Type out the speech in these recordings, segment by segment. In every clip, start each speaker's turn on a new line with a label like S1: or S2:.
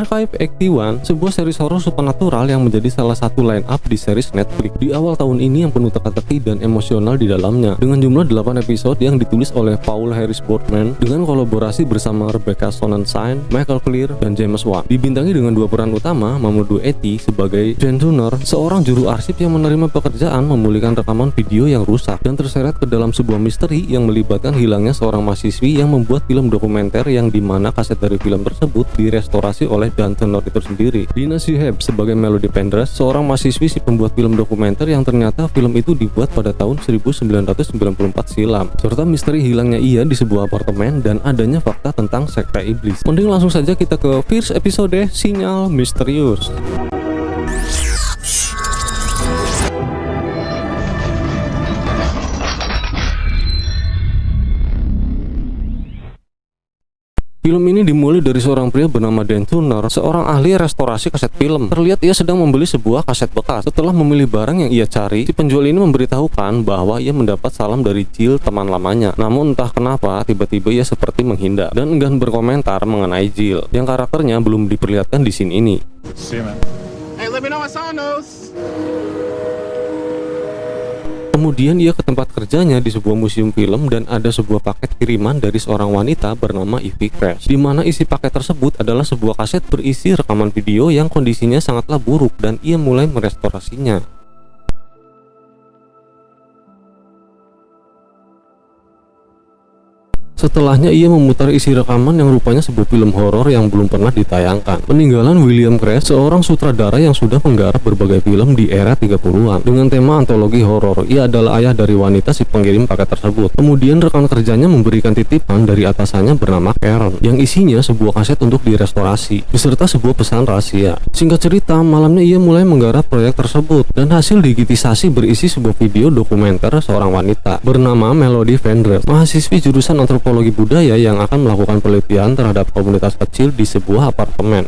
S1: Archive 81, sebuah series horor supernatural yang menjadi salah satu line up di series Netflix di awal tahun ini yang penuh teka-teki dan emosional di dalamnya, dengan jumlah 8 episode yang ditulis oleh Paul Harris Boardman dengan kolaborasi bersama Rebecca Sonnenschein, Michael Clear, dan James Wan. Dibintangi dengan dua peran utama, Mamoudou Eti sebagai Dan Turner, seorang juru arsip yang menerima pekerjaan memulihkan rekaman video yang rusak dan terseret ke dalam sebuah misteri yang melibatkan hilangnya seorang mahasiswi yang membuat film dokumenter yang dimana kaset dari film tersebut direstorasi oleh Dan Turner itu sendiri. Dina Shihab sebagai Melody Pendras, seorang mahasiswi si pembuat film dokumenter yang ternyata film itu dibuat pada tahun 1994 silam, serta misteri hilangnya ia di sebuah apartemen dan adanya fakta tentang sekte iblis. Mending langsung saja kita ke first episode Sinyal Misterius. Film ini dimulai dari seorang pria bernama Dan Turner, seorang ahli restorasi kaset film. Terlihat ia sedang membeli sebuah kaset bekas. Setelah memilih barang yang ia cari, si penjual ini memberitahukan bahwa ia mendapat salam dari Jill, teman lamanya. Namun entah kenapa, tiba-tiba ia seperti menghindar dan enggan berkomentar mengenai Jill, yang karakternya belum diperlihatkan di scene ini.
S2: Hey, let me know my son knows.
S1: Kemudian ia ke tempat kerjanya di sebuah museum film dan ada sebuah paket kiriman dari seorang wanita bernama Ivy Crash, di mana isi paket tersebut adalah sebuah kaset berisi rekaman video yang kondisinya sangatlah buruk dan ia mulai merestorasinya. Setelahnya ia memutar isi rekaman yang rupanya sebuah film horor yang belum pernah ditayangkan. Peninggalan William Crash, seorang sutradara yang sudah menggarap berbagai film di era 30-an dengan tema antologi horor. Ia adalah ayah dari wanita si pengirim paket tersebut. Kemudian rekan kerjanya memberikan titipan dari atasannya bernama Karen yang isinya sebuah kaset untuk direstorasi beserta sebuah pesan rahasia. Singkat cerita, malamnya ia mulai menggarap proyek tersebut dan hasil digitisasi berisi sebuah video dokumenter seorang wanita bernama Melody Pendras, mahasiswi jurusan antropologi budaya yang akan melakukan penelitian terhadap komunitas kecil di sebuah apartemen.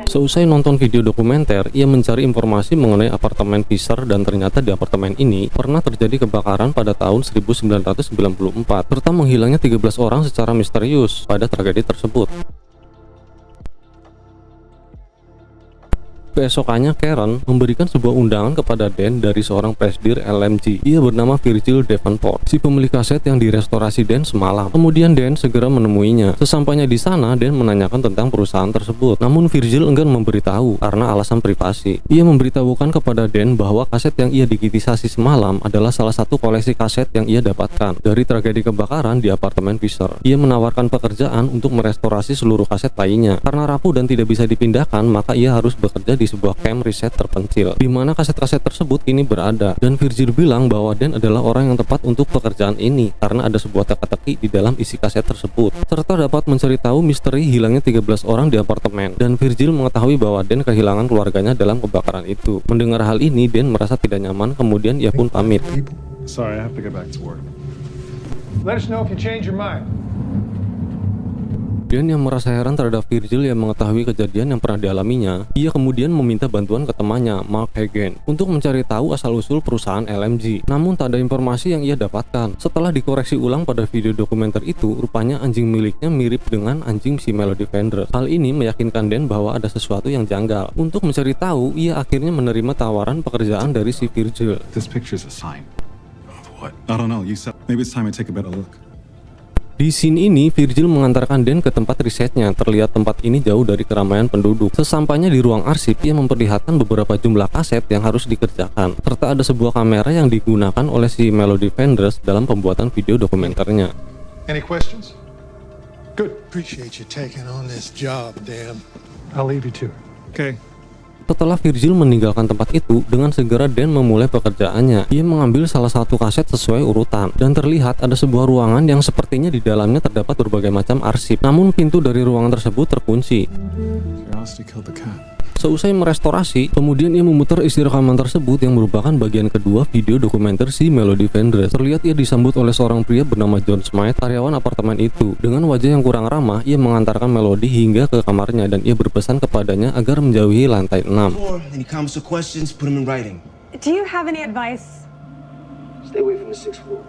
S1: Seusai nonton video dokumenter, ia mencari informasi mengenai apartemen Fisher dan ternyata di apartemen ini pernah terjadi kebakaran pada tahun 1994 serta menghilangnya 13 orang secara misterius pada tragedi tersebut. Keesokannya Karen memberikan sebuah undangan kepada Dan dari seorang presidir LMG. Ia bernama Virgil Davenport, si pemilik kaset yang direstorasi Dan semalam. Kemudian Dan segera menemuinya. Sesampainya di sana, Dan menanyakan tentang perusahaan tersebut. Namun Virgil enggan memberitahu karena alasan privasi. Ia memberitahukan kepada Dan bahwa kaset yang ia digitisasi semalam adalah salah satu koleksi kaset yang ia dapatkan dari tragedi kebakaran di apartemen Fisher. Ia menawarkan pekerjaan untuk merestorasi seluruh kaset lainnya. Karena rapuh dan tidak bisa dipindahkan, maka ia harus bekerja di sebuah camp riset terpencil di mana kaset-kaset tersebut kini berada. Dan Virgil bilang bahwa Dan adalah orang yang tepat untuk pekerjaan ini karena ada sebuah teka-teki di dalam isi kaset tersebut serta dapat mencari tahu misteri hilangnya 13 orang di apartemen. Dan Virgil mengetahui bahwa Dan kehilangan keluarganya dalam kebakaran itu. Mendengar hal ini, Dan merasa tidak nyaman, kemudian ia pun pamit.
S3: Sorry, I have to get back to work. Let us know if you change your mind.
S1: Dan yang merasa heran terhadap Virgil yang mengetahui kejadian yang pernah dialaminya, ia kemudian meminta bantuan ke temannya, Mark Hagen, untuk mencari tahu asal-usul perusahaan LMG. Namun tak ada informasi yang ia dapatkan. Setelah dikoreksi ulang pada video dokumenter itu, rupanya anjing miliknya mirip dengan anjing si Melody Pendras. Hal ini meyakinkan Dan bahwa ada sesuatu yang janggal. Untuk mencari tahu, ia akhirnya menerima tawaran pekerjaan dari si Virgil.
S3: This picture's a sign. Of what? I don't know. You said maybe it's time I take a better look.
S1: Di scene ini, Virgil mengantarkan Dan ke tempat risetnya. Terlihat tempat ini jauh dari keramaian penduduk. Sesampainya di ruang arsip, ia memperlihatkan beberapa jumlah kaset yang harus dikerjakan, serta ada sebuah kamera yang digunakan oleh si Melody Pendras dalam pembuatan video dokumenternya.
S3: Any questions? Good.
S4: Appreciate you taking on this job, Dan.
S3: I'll leave you to it. Okay.
S1: Setelah Virgil meninggalkan tempat itu, dengan segera Dan memulai pekerjaannya. Ia mengambil salah satu kaset sesuai urutan, dan terlihat ada sebuah ruangan yang sepertinya di dalamnya terdapat berbagai macam arsip. Namun pintu dari ruangan tersebut terkunci. Seusai merestorasi, kemudian ia memutar isi rekaman tersebut yang merupakan bagian kedua video dokumenter si Melody Pendras. Terlihat ia disambut oleh seorang pria bernama John Smith, karyawan apartemen itu. Dengan wajah yang kurang ramah, ia mengantarkan Melody hingga ke kamarnya dan ia berpesan kepadanya agar menjauhi lantai 6.
S5: Any comments or questions, put them in writing.
S6: Do you have any advice?
S5: Stay away from the 6th floor.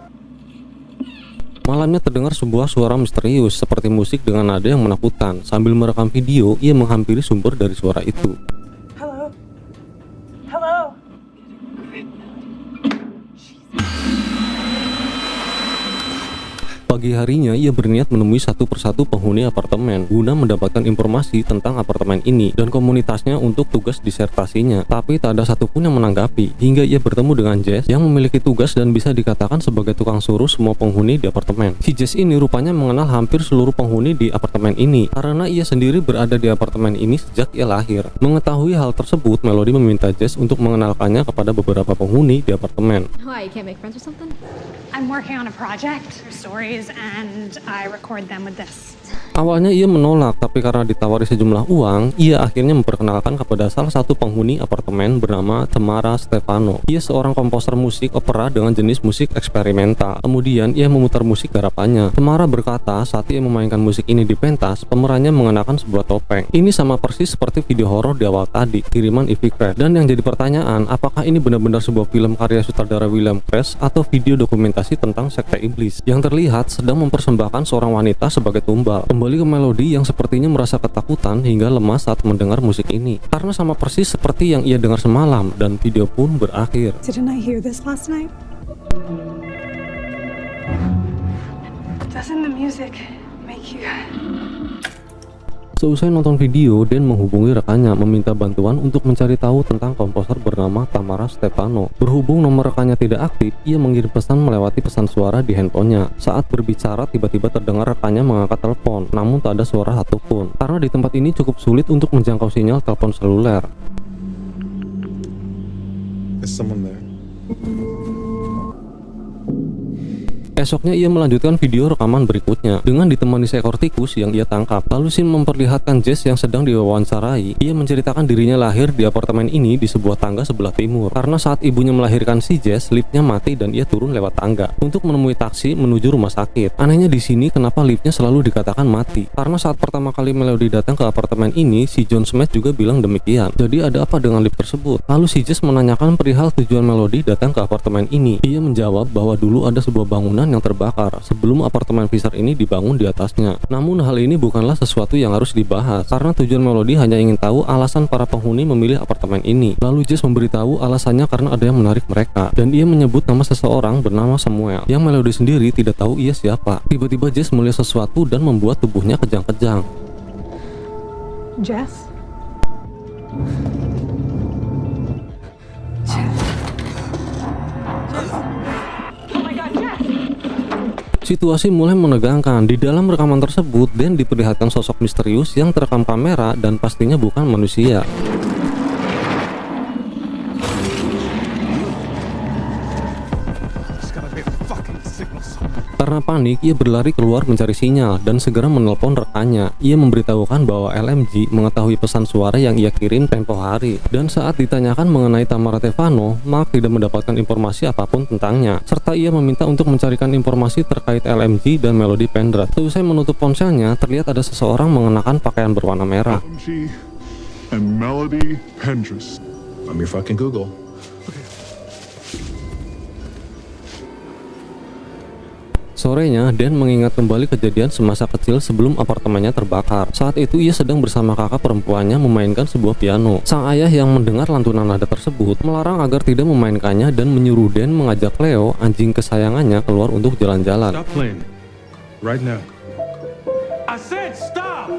S1: Malamnya terdengar sebuah suara misterius seperti musik dengan nada yang menakutkan. Sambil merekam video, ia menghampiri sumber dari suara itu.
S6: Hello? Hello?
S1: Pagi harinya ia berniat menemui satu persatu penghuni apartemen guna mendapatkan informasi tentang apartemen ini dan komunitasnya untuk tugas disertasinya. Tapi tak ada satupun yang menanggapi hingga ia bertemu dengan Jess yang memiliki tugas dan bisa dikatakan sebagai tukang suruh semua penghuni di apartemen. Si Jess ini rupanya mengenal hampir seluruh penghuni di apartemen ini karena ia sendiri berada di apartemen ini sejak ia lahir. Mengetahui hal tersebut, Melody meminta Jess untuk mengenalkannya kepada beberapa penghuni di apartemen.
S7: Why, you can't make friends or something?
S6: I'm working on a project, stories, and I record them with this.
S1: Awalnya ia menolak, tapi karena ditawari sejumlah uang, ia akhirnya memperkenalkan kepada salah satu penghuni apartemen bernama Tamara Stefano. Ia seorang komposer musik opera dengan jenis musik eksperimental. Kemudian ia memutar musik garapannya. Tamara berkata saat ia memainkan musik ini di pentas, pemerannya mengenakan sebuah topeng. Ini sama persis seperti video horor di awal tadi, kiriman Ivy Crash. Dan yang jadi pertanyaan, apakah ini benar-benar sebuah film karya sutradara William Crash atau video dokumentasi tentang sekte iblis yang terlihat sedang mempersembahkan seorang wanita sebagai tumbal. Kembali ke Melody yang sepertinya merasa ketakutan hingga lemas saat mendengar musik ini karena sama persis seperti yang ia dengar semalam, dan video pun berakhir.
S6: Didn't I hear this last night? Doesn't the music make you...
S1: Seusai nonton video, Dan menghubungi rekannya meminta bantuan untuk mencari tahu tentang komposer bernama Tamara Stefano. Berhubung nomor rekannya tidak aktif, ia mengirim pesan melewati pesan suara di handphonenya. Saat berbicara, tiba-tiba terdengar rekannya mengangkat telepon, namun tak ada suara satupun. Karena di tempat ini cukup sulit untuk menjangkau sinyal telepon seluler.
S3: Is someone there?
S1: Esoknya ia melanjutkan video rekaman berikutnya dengan ditemani seekor tikus yang ia tangkap. Lalu scene memperlihatkan Jess yang sedang diwawancarai. Ia menceritakan dirinya lahir di apartemen ini di sebuah tangga sebelah timur. Karena saat ibunya melahirkan si Jess, liftnya mati dan ia turun lewat tangga untuk menemui taksi menuju rumah sakit. Anehnya di sini kenapa liftnya selalu dikatakan mati? Karena saat pertama kali Melody datang ke apartemen ini, si John Smith juga bilang demikian. Jadi ada apa dengan lift tersebut? Lalu si Jess menanyakan perihal tujuan Melody datang ke apartemen ini. Ia menjawab bahwa dulu ada sebuah bangunan yang terbakar sebelum apartemen Fisher ini dibangun di atasnya. Namun hal ini bukanlah sesuatu yang harus dibahas karena tujuan Melody hanya ingin tahu alasan para penghuni memilih apartemen ini. Lalu Jess memberitahu alasannya karena ada yang menarik mereka, dan ia menyebut nama seseorang bernama Samuel yang Melody sendiri tidak tahu ia siapa. Tiba-tiba Jess melihat sesuatu dan membuat tubuhnya kejang-kejang.
S6: Jess?
S1: Situasi mulai menegangkan. Di dalam rekaman tersebut, Dan diperlihatkan sosok misterius yang terekam kamera dan pastinya bukan manusia. Karena panik, ia berlari keluar mencari sinyal dan segera menelpon rekannya. Ia memberitahukan bahwa LMG mengetahui pesan suara yang ia kirim tempo hari. Dan saat ditanyakan mengenai Tamara Stefano, Mark tidak mendapatkan informasi apapun tentangnya. Serta ia meminta untuk mencarikan informasi terkait LMG dan Melody Pendrath. Seusai menutup ponselnya, terlihat ada seseorang mengenakan pakaian berwarna merah.
S2: LMG and Melody Pendrath.
S5: I'm your fucking Google.
S1: Sorenya, Dan mengingat kembali kejadian semasa kecil sebelum apartemennya terbakar. Saat itu ia sedang bersama kakak perempuannya memainkan sebuah piano. Sang ayah yang mendengar lantunan nada tersebut melarang agar tidak memainkannya dan menyuruh Dan mengajak Leo, anjing kesayangannya, keluar untuk jalan-jalan.
S3: Stop playing. Right now.
S8: I said stop!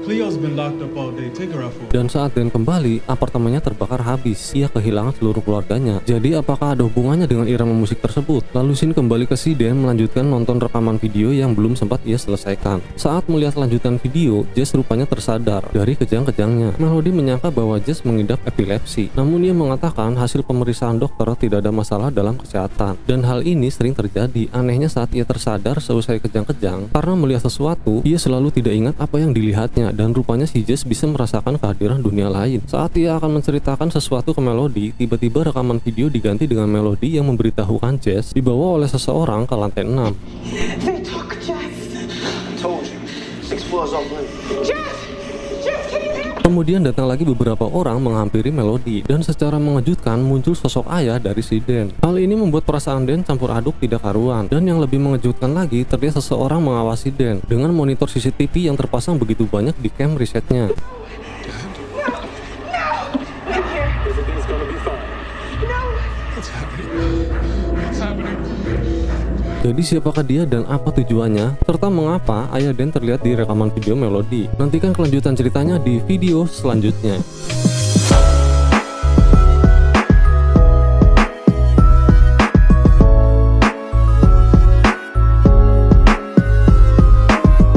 S8: Cleo's been locked up all day. Take her out for
S1: Dan saat Dan kembali, apartemennya terbakar habis. Ia kehilangan seluruh keluarganya. Jadi apakah ada hubungannya dengan irama musik tersebut? Lalu Shin kembali ke si Dan melanjutkan nonton rekaman video yang belum sempat ia selesaikan. Saat melihat lanjutan video, Jess rupanya tersadar dari kejang-kejangnya. Melody menyangka bahwa Jess mengidap epilepsi. Namun ia mengatakan hasil pemeriksaan dokter tidak ada masalah dalam kesehatan. Dan hal ini sering terjadi. Anehnya saat ia tersadar seusai kejang-kejang, karena melihat sesuatu, ia selalu tidak ingat apa yang dilihatnya. Dan rupanya si Jess bisa merasakan kehadiran dunia lain. Saat ia akan menceritakan sesuatu ke Melody, tiba-tiba rekaman video diganti dengan Melody yang memberitahukan Jess dibawa oleh seseorang ke lantai 6.
S6: They took Jess.
S5: Told you. 6 floors on blue.
S6: Jess! Jess, can you hear me?
S1: Kemudian datang lagi beberapa orang menghampiri Melody, dan secara mengejutkan muncul sosok ayah dari si Dan. Hal ini membuat perasaan Dan campur aduk tidak karuan, dan yang lebih mengejutkan lagi terlihat seseorang mengawasi Dan dengan monitor CCTV yang terpasang begitu banyak di camp risetnya. Jadi siapakah dia dan apa tujuannya, serta mengapa ayah Dan terlihat di rekaman video Melody? Nantikan kelanjutan ceritanya di video selanjutnya.